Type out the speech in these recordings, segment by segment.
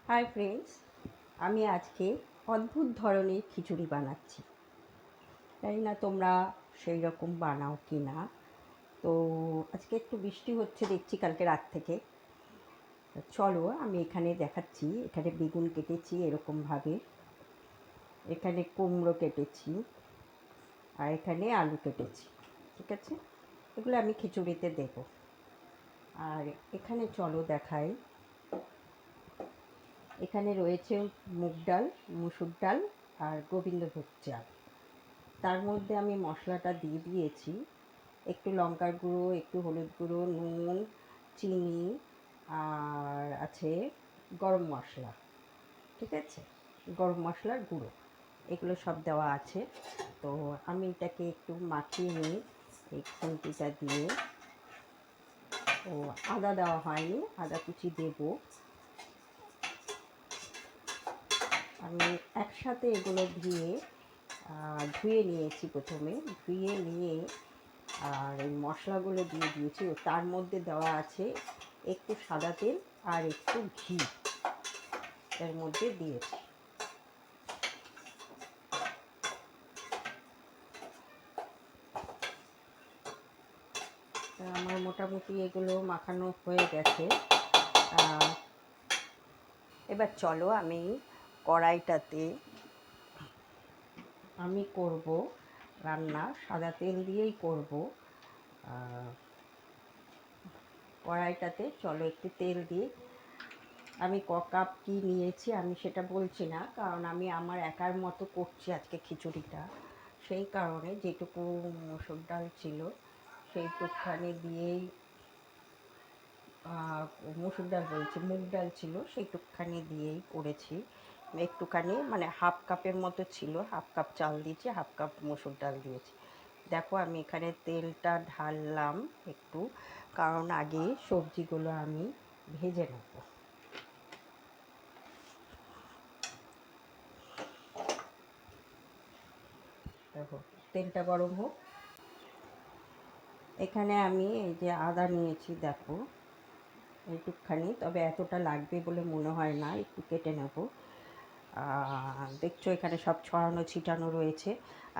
Hi friends, আমি আজকে অদ্ভুত ধরনের খিচুড়ি বানাচ্ছি। জানি না তোমরা সেই রকম বানাও কি না। তো আজকে একটু বৃষ্টি হচ্ছে দেখছি কালকে রাত থেকে। চলো আমি এখানে দেখাচ্ছি। এখানে বেগুন কেটেছি এরকমভাবে, এখানে কুমড়ো কেটেছি, আর এখানে আলু কেটেছি। ঠিক আছে, এগুলো আমি খিচুড়িতে দেবো। আর এখানে চলো দেখাই, এখানে রয়েছে মুগ ডাল, মুসুর ডাল আর গোবিন্দভোগ চাল। তার মধ্যে আমি মশলাটা দিয়ে দিয়েছি একটু লঙ্কার গুঁড়ো, একটু হলুদ গুঁড়ো, নুন, চিনি, আর আছে গরম মশলা। ঠিক আছে, গরম মশলার গুঁড়ো, এগুলো সব দেওয়া আছে। তো আমি এটাকে একটু মাখিয়ে নিই এই খুন্তিটা দিয়ে। ও আদা দেওয়া হয়নি, আদা কুচি দেবো। আমি একসাথে এগুলো দিয়ে ধুয়ে নিয়েছি। প্রথমে ধুয়ে নিয়ে আর এই মশলাগুলো দিয়ে দিয়েছি। ও তার মধ্যে দেওয়া আছে একটু সাদা তেল আর একটু ঘি, এর মধ্যে দিয়েছি। আমার মোটামুটি এগুলো মাখানো হয়ে গেছে। এবার চলো আমি কড়াইটাতে আমি করব রান্না, সাদা তেল দিয়েই করব। কড়াইটাতে চলো একটু তেল দিই। আমি ক কাপ কী নিয়েছি আমি সেটা বলছি না, কারণ আমি আমার একার মতো করছি আজকে খিচুড়িটা। সেই কারণে যেটুকু মসুর ডাল ছিল সেইটুকখানি দিয়েই, মসুর ডাল বলছি, মুগ ডাল ছিল সেইটুকখানি দিয়েই করেছি। একটুখানি মানে হাফ কাপের মতো ছিল, হাফ কাপ চাল দিয়েছি, হাফ কাপ মসুর ডাল দিয়েছি। দেখো আমি এখানে তেলটা ঢাললাম একটু, কারণ আগে সবজিগুলো আমি ভেজে নেব। দেখো তেলটা গরম হোক। এখানে আমি এই যে আদা নিয়েছি, দেখো এইটুকখানি, তবে এতটা লাগবে বলে মনে হয় না, একটু কেটে নেব। দেখছো এখানে সব ছড়ানো ছিটানো রয়েছে,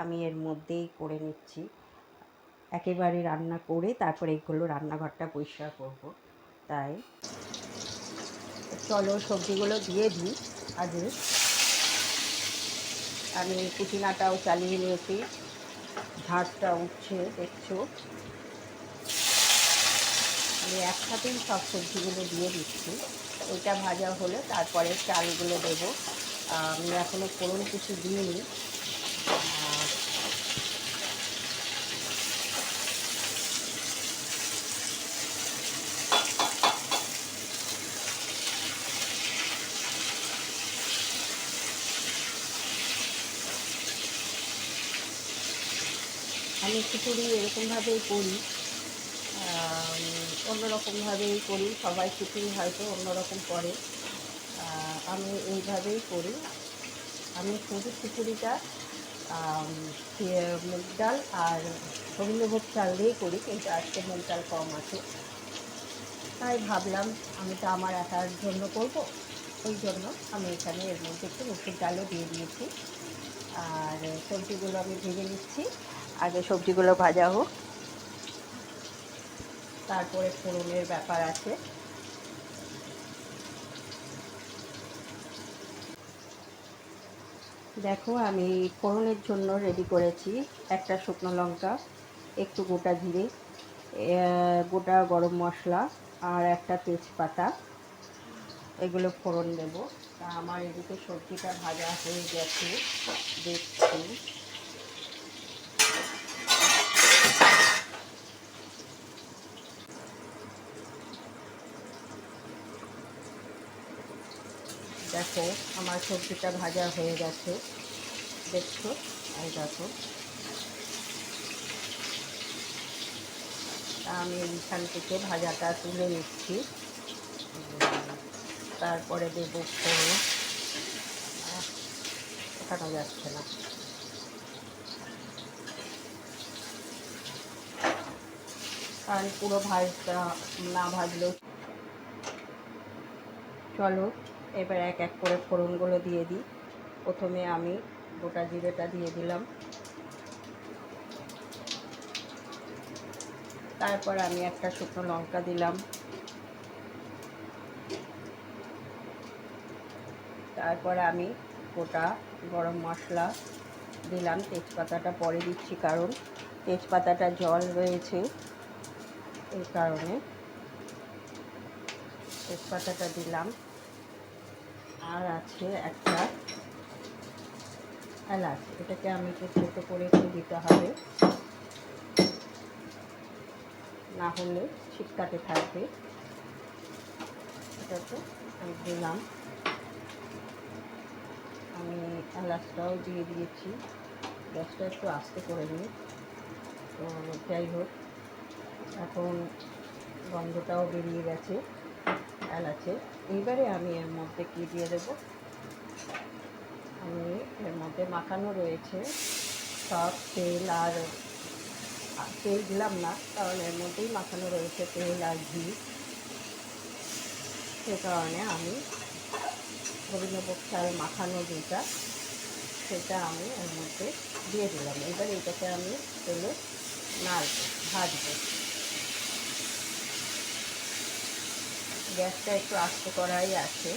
আমি এর মধ্যেই করে নিচ্ছি। একেবারে রান্না করে তারপরে এগুলো রান্নাঘরটা পরিষ্কার করব। তাই চলো সবজিগুলো দিয়ে দিই আগে। আমি কুচিনাটাও চালিয়ে নিয়েছি, ঝাঁঝটা উঠছে দেখছো। আমি একসাথেই সব সবজিগুলো দিয়ে দিচ্ছি। ওইটা ভাজা হলে তারপরে চালগুলো দেবো। আমি এখনও ফোড়ন কিছু দিইনি। আমি খিচুড়ি এরকমভাবেই করি, অন্যরকমভাবেই করি। সবাই খিচুড়ি হয়তো অন্যরকম করে, আমি এইভাবেই করি। আমি শুধু খিচুড়িটা মুগ ডাল আর গোবিন্দভোগ চাল দিয়েই করি, কিন্তু আজকে মুগ ডাল কম আছে, তাই ভাবলাম আমি তো আমার একার জন্য করব, ওই জন্য আমি এখানে এর মধ্যে একটু মুসুর ডালও দিয়ে দিয়েছি। আর সবজিগুলো আমি ভেজে নিচ্ছি, আগে সবজিগুলো ভাজা হোক, তারপরে ফোড়নের ব্যাপার আছে। দেখো আমি ফোড়নের জন্য রেডি করেছি একটা শুকনো লঙ্কা, একটু গোটা জিরে, গোটা গরম মশলা আর একটা তেজপাতা, এগুলো ফোড়ন দেবো। তা আমার এদিকে সবজিটা ভাজা হয়ে গেছে দেখছি। দেখো আমার সবজিটা ভাজা হয়ে গেছে দেখছো, এই দেখো। আমি এইখান থেকে ভাজাটা তুলে নিচ্ছি, তারপরে দেবো ফোড়ন। ওঠানো যাচ্ছে না, কারণ পুরো ভাজটা না ভাজলেও। চলো এবার এক এক করে ফোড়নগুলো দিয়ে দিই। প্রথমে আমি গোটা জিরেটা দিয়ে দিলাম, তারপর আমি একটা শুকনো লঙ্কা দিলাম, তারপর আমি গোটা গরম মশলা দিলাম। তেজপাতাটা পরে দিচ্ছি কারণ তেজপাতাটা জল রয়েছে, এই কারণে তেজপাতাটা দিলাম। আর আছে একটা এলাচ, এটাকে আমি একটু ছোটো করে একটু দিতে হবে, না হলে ছিটকাতে থাকবে। এটাকে আমি দিলাম, আমি এলাচটাও দিয়ে দিয়েছি। গ্যাসটা একটু আস্তে করে নিই। তো যাই হোক, এখন গন্ধটাও বেরিয়ে গেছে এলাচে। এইবারে আমি এর মধ্যে কী দিয়ে দেবো, আমি এর মধ্যে মাখানো রয়েছে সব তেল, আর তেল দিলাম না কারণ এর মধ্যেই মাখানো রয়েছে তেল আর ঘি, সে কারণে আমি গোবিন্দভোগ চাল মাখানো যেটা, সেটা আমি এর মধ্যে দিয়ে দিলাম। এবার এটাকে আমি তেলে নাড়বো, ভাজবো। গ্যাসটা একটু আস্তে করাই আছে,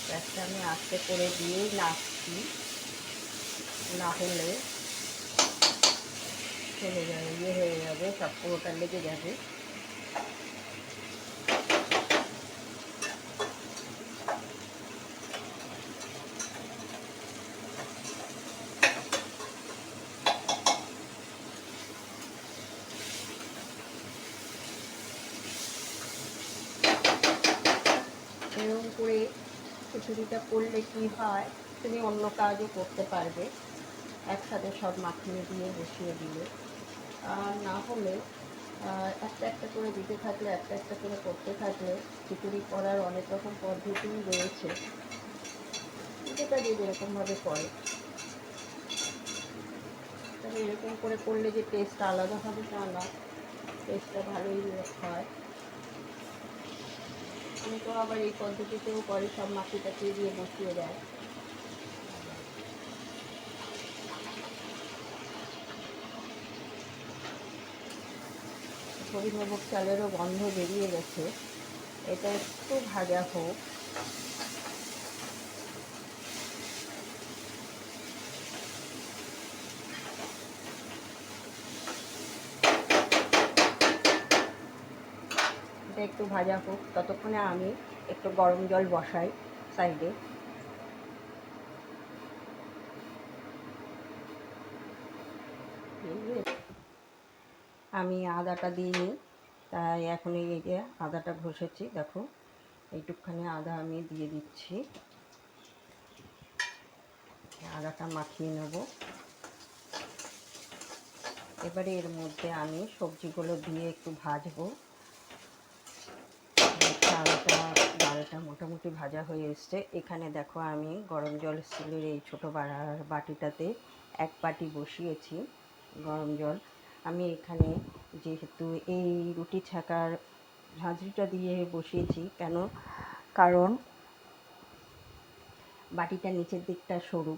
গ্যাসটা আমি আস্তে করে দিয়েই নাড়ছি, না হলে চলে যাবে, হয়ে যাবে, সব পুরোটা লেগে যাবে। এরকম করে খিচুড়িটা করলে কি হয়, তুমি অন্য কাজও করতে পারবে একসাথে সব মাখিয়ে দিয়ে বসিয়ে দিলে। আর না হলে একটা একটা করে দিতে থাকলে, একটা একটা করে করতে থাকলে খিচুড়ি করার অনেক রকম পদ্ধতিই রয়েছে, যেটা যে যেরকমভাবে করে। তবে এরকম করে করলে যে টেস্ট আলাদা হবে তা না, টেস্টটা ভালোই হয়। আমি তো আবার এই পদ্ধতিতেও করে, সব মাটি টাকিয়ে দিয়ে বসিয়ে দেয়। গোবিন্দভোগ চালেরও গন্ধ বেরিয়ে গেছে, এটা একটু ভাজা হোক। এটা একটু ভাজা হোক, ততক্ষণে আমি একটু গরম জল বসাই সাইডে। আমি আদাটা দিইনি, তাই এখন এই যে আদাটা ঘষেছি, দেখো এইটুকখানি আদা আমি দিয়ে দিচ্ছি। আদাটা মাখিয়ে নেব। এবারে এর মধ্যে আমি সবজিগুলো দিয়ে একটু ভাজবো। ডালটা মোটামুটি ভাজা হয়ে এসছে। এখানে দেখো আমি গরম জল স্টিলের এই ছোটো বাটিটাতে 1 বাটি বসিয়েছি গরম জল। আমি এখানে যেহেতু এই রুটি ছাকার ঝাঁঝরিটা দিয়ে বসিয়েছি, কেন, কারণ বাটিটা নিচের দিকটা সরু,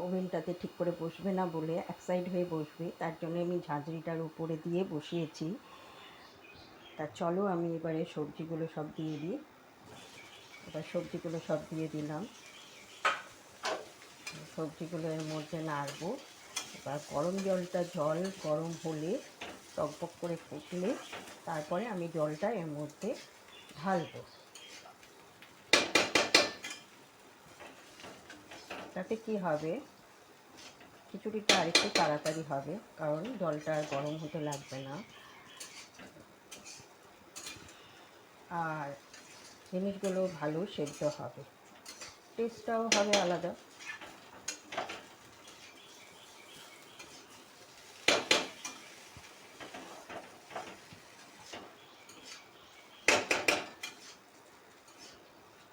ওভেনটাতে ঠিক করে বসবে না বলে এক সাইড হয়ে বসবে, তার জন্য আমি ঝাঁঝরিটার উপরে দিয়ে বসিয়েছি। তা চলো আমি এবারে সবজিগুলো সব দিয়ে দিই। এবার সবজিগুলো সব দিয়ে দিলাম, সবজিগুলো এর মধ্যে নাড়বো। এবার জল গরম হলে, টকবক করে ফুটলে, তারপরে আমি জলটা এর মধ্যে ঢালবো। তাতে কি হবে, খিচুড়িটা আরেকটু তাড়াতাড়ি হবে, কারণ জলটা আর গরম হতে লাগবে না, আর জিনিসগুলো ভালো সেদ্ধ হবে, টেস্টটাও হবে আলাদা।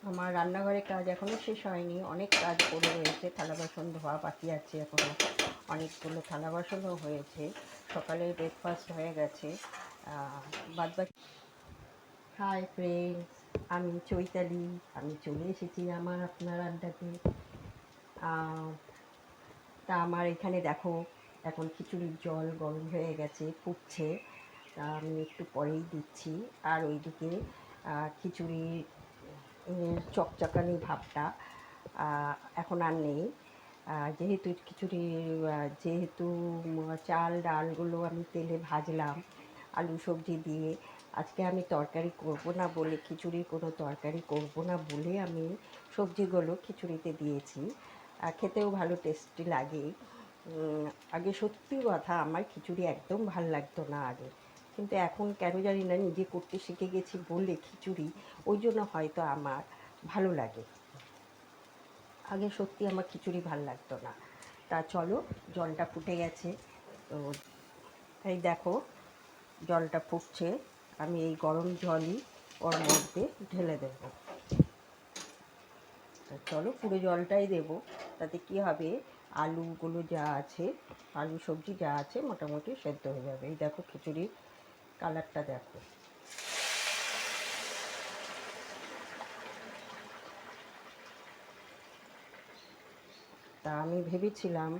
আমার রান্নাঘরের কাজ এখনও শেষ হয়নি, অনেক কাজ পড়ে রয়েছে, থালা বাসন ধোয়া বাকি আছে এখনও, অনেকগুলো থালা বাসনও হয়েছে, সকালের ব্রেকফাস্ট হয়ে গেছে, বাদবাকি। হাই ফ্রেন্ডস, আমি চৈতালি, আমি চলে এসেছি আপনার আড্ডাতে। তা আমার এখানে দেখো এখন খিচুড়ির জল গরম হয়ে গেছে, ফুটছে। তা আমি একটু পরেই দিচ্ছি। আর ওইদিকে খিচুড়ির চকচকানি ভাবটা এখন আর নেই। যেহেতু যেহেতু চাল ডালগুলো আমি তেলে ভাজলাম আলু সবজি দিয়ে, আজকে আমি তরকারি করব না বলে, খিচুড়ির কোনো তরকারি করব না বলে আমি সবজিগুলো খিচুড়িতে দিয়েছি। খেতেও ভালো টেস্টি লাগে। আগে সত্যি কথা আমার খিচুড়ি একদম ভাল লাগতো না আগে, কিন্তু এখন কেন জানি না নিজে করতে শিখে গেছি বলে খিচুড়ি ওই জন্য হয়তো আমার ভালো লাগে। আগে সত্যি আমার খিচুড়ি ভাল লাগতো না। তা চলো, জলটা ফুটে গেছে। তো এই দেখো জলটা ফুটছে, আমি এই গরম জলই ওর মধ্যে ঢেলে দেবো। চলো পুরো জলটাই দেবো, তাতে কি হবে আলুগুলো যা আছে, আলু সবজি যা আছে মোটামুটি সেদ্ধ হয়ে যাবে। এই দেখো খিচুড়ির কালারটা দেখো। তা আমি ভেবেছিলাম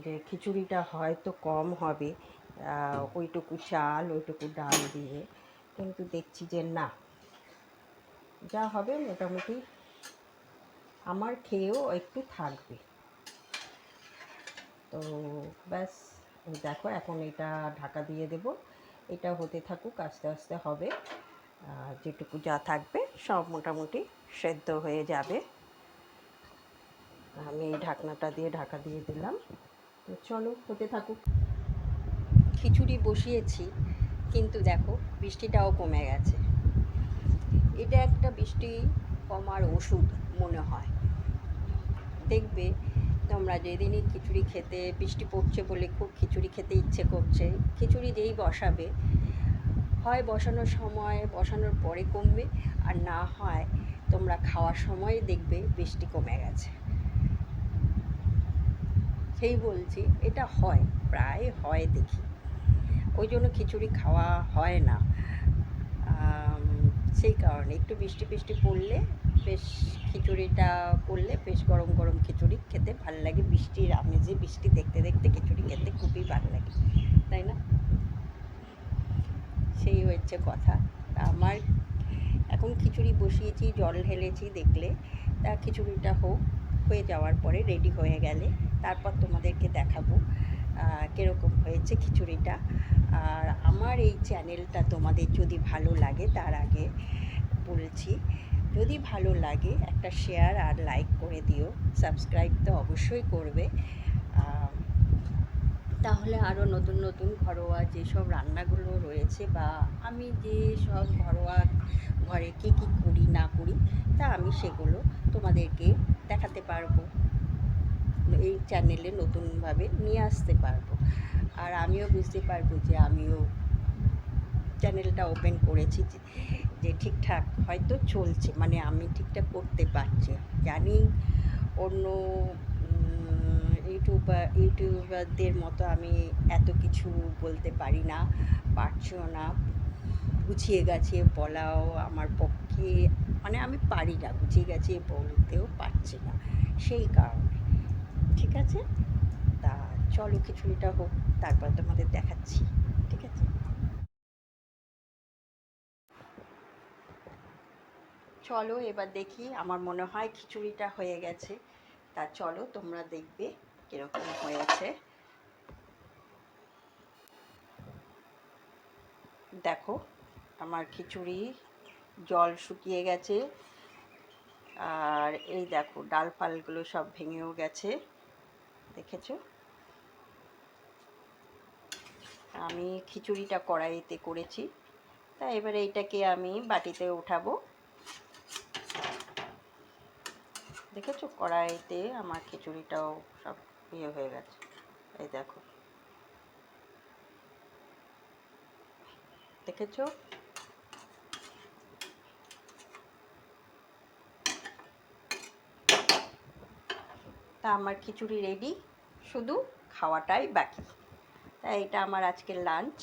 যে খিচুড়িটা হয়তো কম হবে ওইটুকু চাল ওইটুকু ডাল দিয়ে, কিন্তু দেখছি যে না, যা হবে মোটামুটি আমার খেয়েও একটু থাকবে। তো ব্যাস, দেখো এখন এটা ঢাকা দিয়ে দেব। এটা হতে থাকুক, আস্তে আস্তে হবে। যেটুকু যা থাকবে সব মোটামুটি সেদ্ধ হয়ে যাবে। আমি এই ঢাকনাটা দিয়ে ঢাকা দিয়ে দিলাম। তো চলো হতে থাকুক। খিচুড়ি বসিয়েছি, কিন্তু দেখো বৃষ্টিটাও কমে গেছে। এটা একটা বৃষ্টি কমার ওষুধ মনে হয়। দেখবে তোমরা যেদিনই খিচুড়ি খেতে, বৃষ্টি পড়ছে বলে খুব খিচুড়ি খেতে ইচ্ছে করছে, খিচুড়ি যেই বসাবে, হয় বসানোর সময় বসানোর পরে কমবে, আর না হয় তোমরা খাওয়ার সময় দেখবে বৃষ্টি কমে গেছে। সেই বলছি, এটা হয়, প্রায় হয় দেখি, ওই জন্য খিচুড়ি খাওয়া হয় না। সেই কারণে একটু বৃষ্টি বৃষ্টি পড়লে বেশ খিচুড়িটা করলে বেশ গরম গরম খিচুড়ি খেতে ভালো লাগে। বৃষ্টির আমেজে বৃষ্টি দেখতে দেখতে খিচুড়ি খেতে খুবই ভালো লাগে, তাই না? সেই হচ্ছে কথা। আমার এখন খিচুড়ি বসিয়েছি, জল ঢেলেছি দেখলে। তা খিচুড়িটা হয়ে যাওয়ার পরে রেডি হয়ে গেলে তারপর তোমাদেরকে দেখাবো কীরকম হয়েছে খিচুড়িটা। আর আমার এই চ্যানেলটা তোমাদের যদি ভালো লাগে, তার আগে বলছি, যদি ভালো লাগে একটা শেয়ার আর লাইক করে দিও, সাবস্ক্রাইব তো অবশ্যই করবে। তাহলে আরও নতুন নতুন ঘরোয়া যেসব রান্নাগুলো রয়েছে, বা আমি যে সব ঘরে কী কী করি না করি, তা আমি সেগুলো তোমাদেরকে দেখাতে পারবো, এই চ্যানেলে নতুনভাবে নিয়ে আসতে পারবো। আর আমিও বুঝতে পারবো যে আমিও চ্যানেলটা ওপেন করেছি যে ঠিকঠাক হয়তো চলছে, মানে আমি ঠিকঠাক করতে পারছি। জানি অন্য ইউটিউবারদের মতো আমি এত কিছু বলতে পারি না, পারছিও না, গুছিয়ে গাছিয়ে বলাও আমার পক্ষে, মানে আমি পারি না, গুছিয়ে গাছিয়ে বলতেও পারছি না, সেই কারণে। ঠিক আছে, তা চলো খিচুড়িটা হোক, তারপর তোমাদের দেখাচ্ছি। ঠিক আছে, চলো এবার দেখি। আমার মনে হয় খিচুড়িটা হয়ে গেছে। তা চলো তোমরা দেখবে কীরকম হয়েছে। দেখো আমার খিচুড়ি জল শুকিয়ে গেছে, আর এই দেখো ডাল ফালগুলো সব ভেঙেও গেছে, দেখেছো? আমি খিচুড়িটা কড়াইতে করেছি। তা এবারে এইটাকে আমি বাটিতে উঠাবো। দেখেছো কড়াইতে আমার খিচুড়িটাও সব ইয়ে হয়ে গেছে, এই দেখো, দেখেছো? তা আমার খিচুড়ি রেডি, শুধু খাওয়াটাই বাকি। তা এটা আমার আজকের লাঞ্চ।